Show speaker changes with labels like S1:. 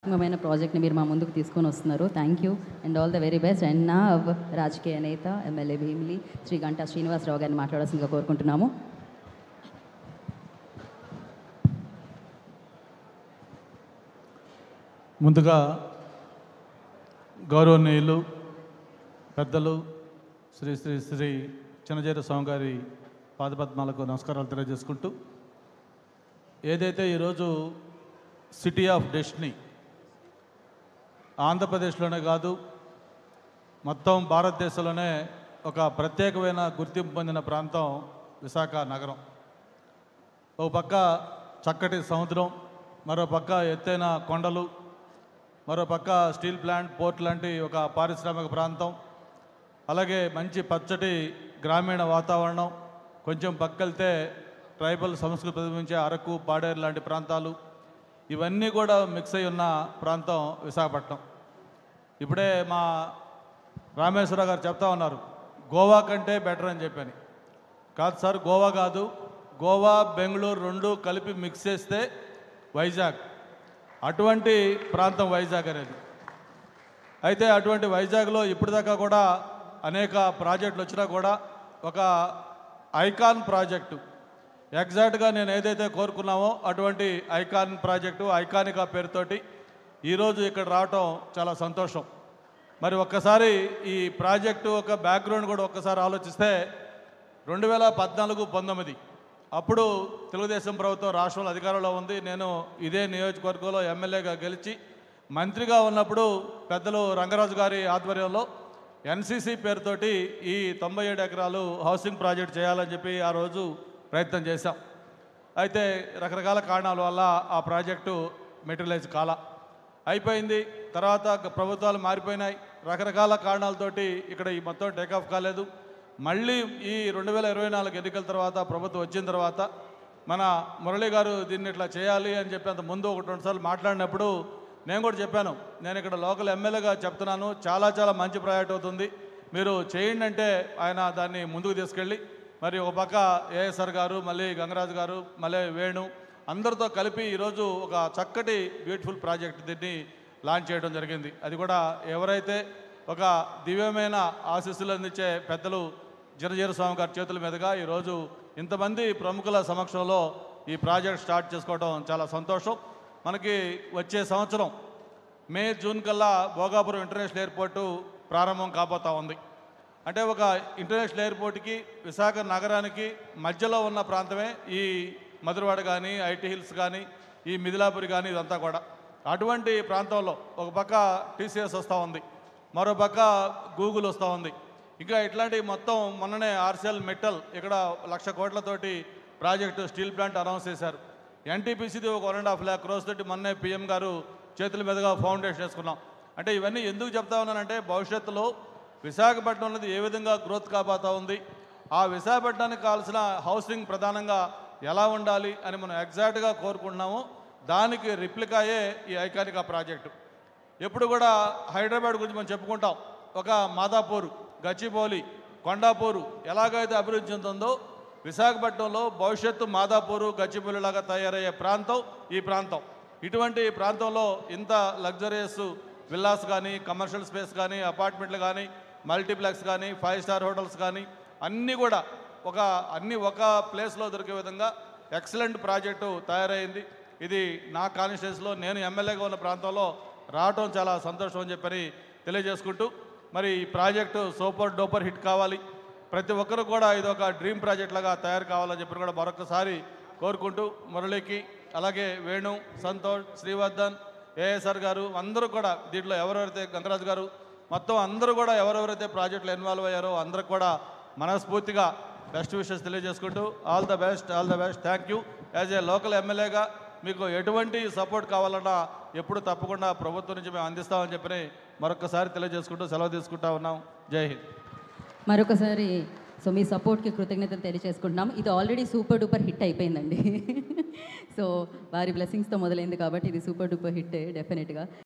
S1: ముఖ్యమైన ప్రాజెక్ట్ని మీరు మా ముందుకు తీసుకొని వస్తున్నారు. Thank you and all the very best. And నా రాజకీయ నేత ఎమ్మెల్యే భీమిలి శ్రీ గంటా శ్రీనివాసరావు గారిని మాట్లాడాల్సిందిగా కోరుకుంటున్నాము.
S2: ముందుగా గౌరవనీయులు పెద్దలు శ్రీ శ్రీ శ్రీ చిన్నజీర స్వామి గారి పాదపద్మాలకు నమస్కారాలు తెలియజేసుకుంటూ, ఏదైతే ఈరోజు సిటీ ఆఫ్ డెస్టినీ ఆంధ్రప్రదేశ్లోనే కాదు మొత్తం భారతదేశంలోనే ఒక ప్రత్యేకమైన గుర్తింపు పొందిన ప్రాంతం విశాఖ నగరం. ఒక పక్క చక్కటి సముద్రం, మరో పక్క ఎత్తైన కొండలు, మరో పక్క స్టీల్ ప్లాంట్, పోర్ట్ లాంటి ఒక పారిశ్రామిక ప్రాంతం, అలాగే మంచి పచ్చటి గ్రామీణ వాతావరణం, కొంచెం పక్కెళ్తే ట్రైబల్ సంస్కృతి ప్రతిబింబించే అరకు, పాడేరు లాంటి ప్రాంతాలు, ఇవన్నీ కూడా మిక్స్ అయి ఉన్న ప్రాంతం విశాఖపట్నం. ఇప్పుడే మా రామేశ్వరరావు గారు చెప్తా ఉన్నారు, గోవా కంటే బెటర్ అని చెప్పని. కాదు సార్, గోవా కాదు, గోవా బెంగళూరు రెండు కలిపి మిక్స్ చేస్తే వైజాగ్, అటువంటి ప్రాంతం వైజాగ్ అనేది. అయితే అటువంటి వైజాగ్లో ఇప్పటిదాకా కూడా అనేక ప్రాజెక్టులు వచ్చినా కూడా ఒక ఐకాన్ ప్రాజెక్టు, ఎగ్జాక్ట్గా నేను ఏదైతే కోరుకున్నామో అటువంటి ఐకాన్ ప్రాజెక్టు, ఐకానిక్ పేరుతోటి ఈరోజు ఇక్కడ రావటం చాలా సంతోషం. మరి ఒక్కసారి ఈ ప్రాజెక్టు ఒక బ్యాక్గ్రౌండ్ కూడా ఒక్కసారి ఆలోచిస్తే 2014-19 అప్పుడు తెలుగుదేశం ప్రభుత్వం రాష్ట్రంలో అధికారంలో ఉంది. నేను ఇదే నియోజకవర్గంలో ఎమ్మెల్యేగా గెలిచి మంత్రిగా ఉన్నప్పుడు పెద్దలు రంగరాజు గారి ఆధ్వర్యంలో ఎన్సీసీ పేరుతోటి ఈ 97 ఎకరాలు హౌసింగ్ ప్రాజెక్ట్ చేయాలని చెప్పి ఆ రోజు ప్రయత్నం చేశాం. అయితే రకరకాల కారణాల వల్ల ఆ ప్రాజెక్టు మెటీరియలైజ్ అయిపోయింది. తర్వాత ప్రభుత్వాలు మారిపోయినాయి, రకరకాల కారణాలతోటి ఇక్కడ ఈ మొత్తం టేకాఫ్ కాలేదు. మళ్ళీ ఈ 2024 ఎన్నికల తర్వాత ప్రభుత్వం వచ్చిన తర్వాత మన మురళీ గారు దీన్ని ఇట్లా చేయాలి అని చెప్పి అంత ముందు 1-2 సార్లు మాట్లాడినప్పుడు నేను కూడా చెప్పాను, నేను ఇక్కడ లోకల్ ఎమ్మెల్యేగా చెప్తున్నాను, చాలా మంచి ప్రాజెక్ట్ అవుతుంది, మీరు చేయండి అంటే ఆయన దాన్ని ముందుకు తీసుకెళ్ళి మరి ఒక పక్క ఏఎస్ఆర్ గారు, మళ్ళీ గంగరాజు గారు, మళ్ళీ వేణు అందరితో కలిపి ఈరోజు ఒక చక్కటి బ్యూటిఫుల్ ప్రాజెక్ట్ దీన్ని లాంచ్ చేయడం జరిగింది. అది కూడా ఎవరైతే ఒక దివ్యమైన ఆశీస్సులు అందించే పెద్దలు చిన్నజీర స్వామి గారి చేతుల మీదుగా ఈరోజు ఇంతమంది ప్రముఖుల సమక్షంలో ఈ ప్రాజెక్ట్ స్టార్ట్ చేసుకోవడం చాలా సంతోషం. మనకి వచ్చే సంవత్సరం మే, జూన్ కల్లా భోగాపురం ఇంటర్నేషనల్ ఎయిర్పోర్టు ప్రారంభం కాబోతూ ఉంది. అంటే ఒక ఇంటర్నేషనల్ ఎయిర్పోర్ట్కి విశాఖ నగరానికి మధ్యలో ఉన్న ప్రాంతమే ఈ మధురవాడ కానీ, ఐటీ హిల్స్ కానీ, ఈ మిథిలాపురి కానీ, ఇదంతా కూడా. అటువంటి ప్రాంతంలో ఒక పక్క టీసీఎస్ వస్తూ ఉంది, మరో పక్క గూగుల్ వస్తూ ఉంది. ఇంకా ఇట్లాంటి మొత్తం మొన్ననే ఆర్సీఎల్ మెటల్ ఇక్కడ 1,00,000 కోట్లతోటి ప్రాజెక్టు స్టీల్ ప్లాంట్ అనౌన్స్ చేశారు. ఎన్టీపీసీది ఒక 1.5 lakh crores తోటి మొన్నే పీఎం గారు చేతుల మీదుగా ఫౌండేషన్ వేసుకున్నాం. అంటే ఇవన్నీ ఎందుకు చెప్తా ఉన్నానంటే భవిష్యత్తులో విశాఖపట్నం అనేది ఏ విధంగా గ్రోత్ కాబోతూ ఉంది, ఆ విశాఖపట్నానికి కావాల్సిన హౌసింగ్ ప్రధానంగా ఎలా ఉండాలి అని మనం ఎగ్జాక్ట్గా కోరుకుంటున్నాము. దానికి రిప్లికాయే ఈ ఐకానిక్ ప్రాజెక్టు. ఎప్పుడు కూడా హైదరాబాద్ గురించి మనం చెప్పుకుంటాం, ఒక మాదాపూర్, గచ్చిబౌలి, కొండాపూరు ఎలాగైతే అభివృద్ధి చెందుతుందో విశాఖపట్నంలో భవిష్యత్తు మాదాపూరు, గచ్చిబౌలి లాగా తయారయ్యే ప్రాంతం ఈ ప్రాంతం. ఇటువంటి ప్రాంతంలో ఇంత లగ్జరియస్ విల్లాస్ కానీ, కమర్షియల్ స్పేస్ కానీ, అపార్ట్మెంట్లు కానీ, మల్టీప్లెక్స్ కానీ, 5 స్టార్ హోటల్స్ కానీ అన్నీ కూడా అన్నీ ఒక ప్లేస్లో దొరికే విధంగా ఎక్సలెంట్ ప్రాజెక్టు తయారైంది. ఇది నా కాన్స్టిట్యూన్సీలో నేను ఎమ్మెల్యేగా ఉన్న ప్రాంతంలో రావటం చాలా సంతోషం అని చెప్పని తెలియజేసుకుంటూ, మరి ఈ ప్రాజెక్టు సూపర్ డూపర్ హిట్ కావాలి, ప్రతి ఒక్కరు కూడా ఇది ఒక డ్రీమ్ ప్రాజెక్ట్ లాగా తయారు కావాలని చెప్పి కూడా మరొకసారి కోరుకుంటూ, మురళికి అలాగే వేణు, సంతోష్, శ్రీవర్ధన్, ఏఎస్ఆర్ గారు అందరూ కూడా దీంట్లో ఎవరెవరైతే గంగరాజు గారు మొత్తం అందరూ కూడా ఎవరెవరైతే ప్రాజెక్టులో ఇన్వాల్వ్ అయ్యారో అందరికి కూడా మనస్ఫూర్తిగా బెస్ట్ విషెస్ తెలియజేసుకుంటూ all the best. Thank you. As a local ఎమ్మెల్యేగా మీకు ఎటువంటి సపోర్ట్ కావాలన్నా ఎప్పుడు తప్పకుండా ప్రభుత్వం నుంచి మేము అందిస్తామని చెప్పి మరొకసారి తెలియజేసుకుంటూ సెలవు తీసుకుంటా ఉన్నాం. జై హింద్.
S1: మరొకసారి మీ సపోర్ట్కి కృతజ్ఞతలు తెలియజేసుకుంటున్నాం. ఇది ఆల్రెడీ సూపర్ డూపర్ హిట్ అయిపోయిందండి. సో వారి బ్లెస్సింగ్స్తో మొదలైంది కాబట్టి ఇది సూపర్ డూపర్ హిట్ డెఫినెట్గా.